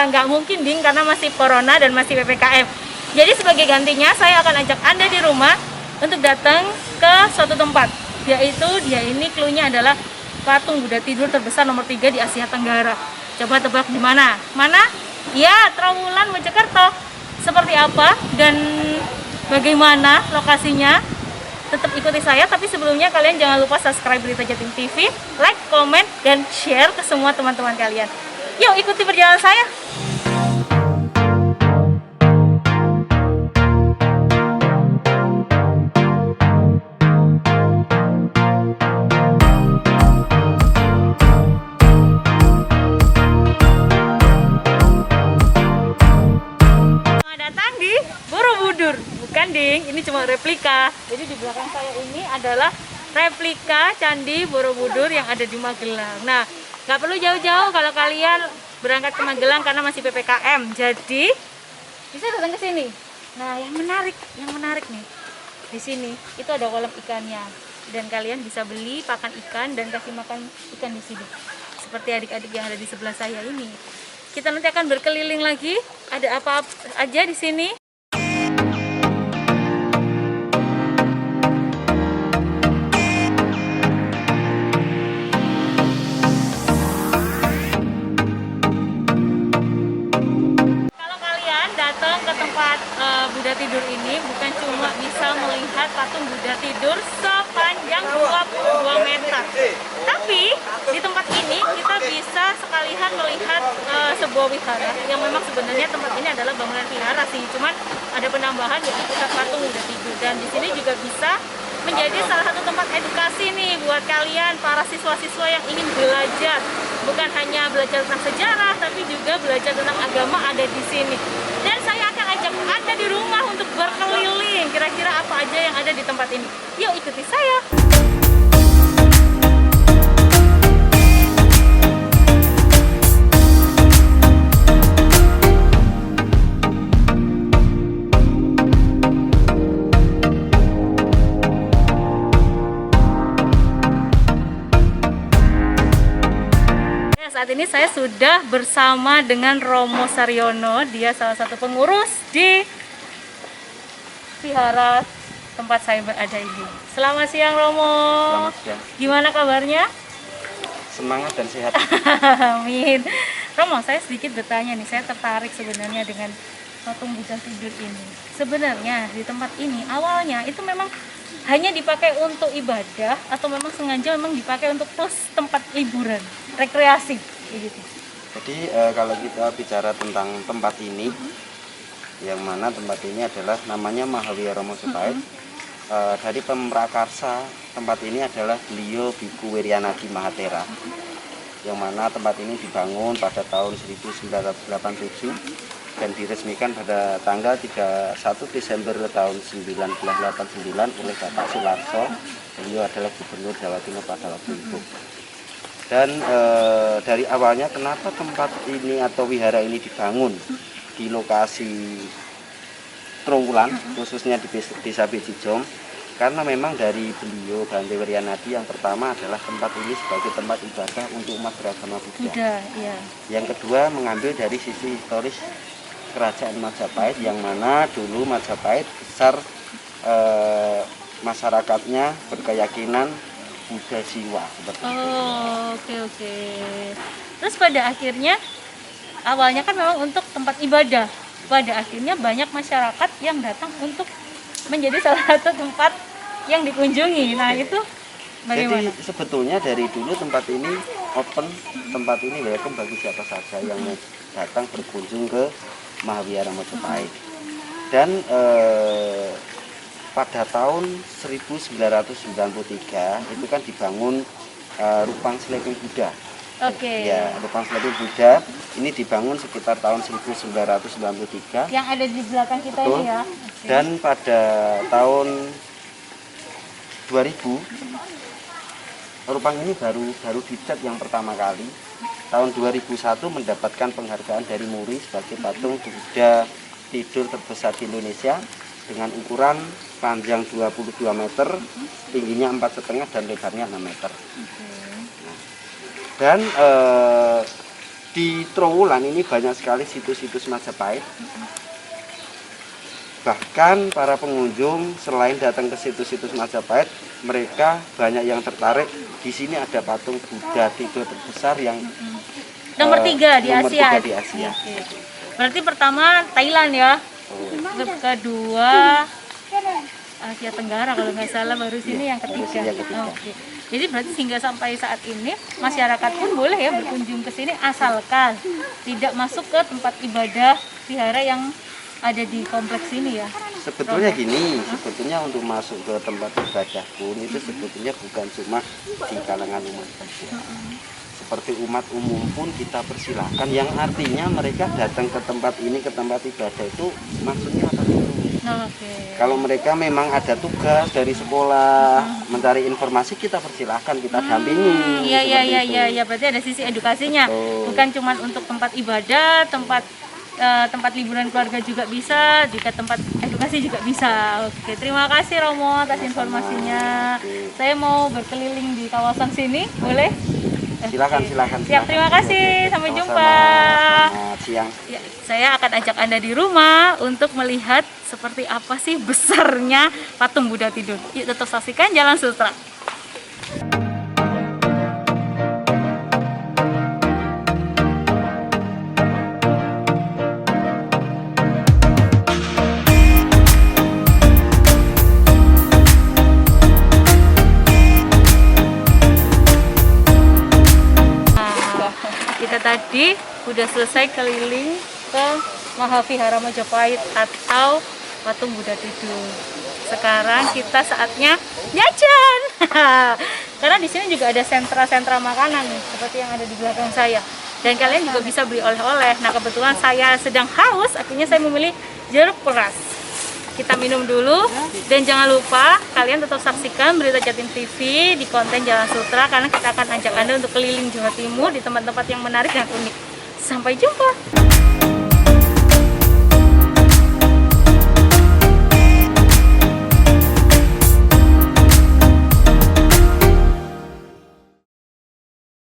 nggak mungkin ding karena masih corona dan masih PPKM. Jadi sebagai gantinya saya akan ajak Anda di rumah untuk datang ke suatu tempat, yaitu dia ini cluenya adalah patung Buddha tidur terbesar nomor 3 di Asia Tenggara. Coba tebak di mana? Mana? Ya, Trawulan, Mojokerto. Seperti apa dan bagaimana lokasinya? Tetap ikuti saya, tapi sebelumnya kalian jangan lupa subscribe Berita Jatim TV, like, komen, dan share ke semua teman-teman kalian. Yuk ikuti perjalanan saya. Bukan ding, ini cuma replika. Jadi di belakang saya ini adalah replika Candi Borobudur yang ada di Magelang. Nah, nggak perlu jauh-jauh kalau kalian berangkat ke Magelang karena masih PPKM. Jadi bisa datang ke sini. Nah, yang menarik nih di sini itu ada kolam ikannya dan kalian bisa beli pakan ikan dan kasih makan ikan di sini. Seperti adik-adik yang ada di sebelah saya ini. Kita nanti akan berkeliling lagi. Ada apa aja di sini. Buddha tidur ini bukan cuma bisa melihat patung Buddha tidur sepanjang 22 meter, tapi di tempat ini kita bisa sekalian melihat sebuah wihara yang memang sebenarnya tempat ini adalah bangunan wihara sih, cuman ada penambahan yaitu pusat patung Buddha tidur. Dan di sini juga bisa menjadi salah satu tempat edukasi nih buat kalian para siswa-siswa yang ingin belajar, bukan hanya belajar tentang sejarah tapi juga belajar tentang agama ada di sini. Dan saya akan ajak Anda di rumah untuk berkeliling kira-kira apa aja yang ada di tempat ini. Yuk ikuti saya. Saat ini saya sudah bersama dengan Romo Saryono, dia salah satu pengurus di vihara tempat saya berada ini. Selamat siang Romo. Selamat siang. Gimana kabarnya? Semangat dan sehat. Amin. Romo, saya sedikit bertanya nih, saya tertarik sebenarnya dengan patung Buddha tidur ini. Sebenarnya di tempat ini awalnya itu memang hanya dipakai untuk ibadah atau memang sengaja memang dipakai untuk tempat liburan, rekreasi gitu. Jadi kalau kita bicara tentang tempat ini, yang mana tempat ini adalah namanya Mahavihara Mojopahit. Dari pemrakarsa tempat ini adalah beliau Biku Wiryanadi Mahathera, yang mana tempat ini dibangun pada tahun 1987 dan diresmikan pada tanggal 31 Desember tahun 1989 oleh Bapak Sularso. Beliau adalah Gubernur Jawa Timur pada waktu itu. Dan dari awalnya kenapa tempat ini atau wihara ini dibangun di lokasi Trawulan, khususnya di Desa Bejijong, karena memang dari beliau Bante Wiryanadi yang pertama adalah tempat ini sebagai tempat ibadah untuk umat beragama Buddha. Iya. Yang kedua mengambil dari sisi historis Kerajaan Majapahit, yang mana dulu Majapahit besar masyarakatnya berkeyakinan Buddha Siwa seperti itu. Oke. Terus pada akhirnya awalnya kan memang untuk tempat ibadah. Pada akhirnya banyak masyarakat yang datang untuk menjadi salah satu tempat yang dikunjungi. Nah, itu bagaimana? Jadi sebetulnya dari dulu tempat ini open, tempat ini welcome bagi siapa saja yang mau datang berkunjung ke Mahavihara Mojopahit. Dan pada tahun 1993 itu kan dibangun Rupang Sleeping Buddha. Oke. Ya, Rupang Sleeping Buddha ini dibangun sekitar tahun 1993. Yang ada di belakang kita. Betul. Ini ya. Oke. Dan pada tahun 2000 Rupang ini baru dicat yang pertama kali. Tahun 2001 mendapatkan penghargaan dari MURI sebagai patung Buddha tidur terbesar di Indonesia dengan ukuran panjang 22 meter, tingginya 4,5 dan lebarnya 6 meter. Nah, dan di Trowulan ini banyak sekali situs-situs Majapahit. Bahkan para pengunjung selain datang ke situs-situs Majapahit, mereka banyak yang tertarik. Di sini ada patung Buddha tidur terbesar yang Nomor 3 di nomor Asia. 3 di Asia. Oke. Berarti pertama Thailand ya. Kedua Asia Tenggara kalau nggak salah, baru sini yang ketiga. yang ketiga. Oke. Jadi berarti hingga sampai saat ini masyarakat pun boleh ya berkunjung ke sini asalkan tidak masuk ke tempat ibadah vihara yang ada di kompleks ini ya. Sebetulnya gini, sebetulnya untuk masuk ke tempat ibadah pun itu sebetulnya bukan cuma di kalangan umat saja. Seperti umat umum pun kita persilahkan, yang artinya mereka datang ke tempat ini, ke tempat ibadah itu maksudnya apa dulu? Oke. Kalau mereka memang ada tugas dari sekolah mencari informasi, kita persilahkan, kita dampingi. Iya iya seperti iya itu. iya ya, berarti ada sisi edukasinya. Betul. Bukan cuma untuk tempat ibadah, tempat liburan keluarga juga bisa, jika tempat edukasi juga bisa. Oke, terima kasih Romo atas informasinya. Oke. Saya mau berkeliling di kawasan sini, boleh? Silakan, silakan. Siap, terima kasih. Sampai Sama-sama. jumpa. Selamat siang. Ya, saya akan ajak Anda di rumah untuk melihat seperti apa sih besarnya patung Buddha tidur. Yuk tetap saksikan Jalan Sutra. Kita tadi udah selesai keliling ke Mahavihara Majapahit atau patung Buddha tidur. Sekarang kita saatnya jajan. Karena di sini juga ada sentra-sentra makanan nih, seperti yang ada di belakang saya. Dan kalian juga bisa beli oleh-oleh. Nah, kebetulan saya sedang haus, akhirnya saya memilih jeruk peras. Kita minum dulu, dan jangan lupa kalian tetap saksikan Berita Jatim TV di konten Jalan Sutra, karena kita akan ajak Anda untuk keliling Jawa Timur di tempat-tempat yang menarik dan unik. Sampai jumpa!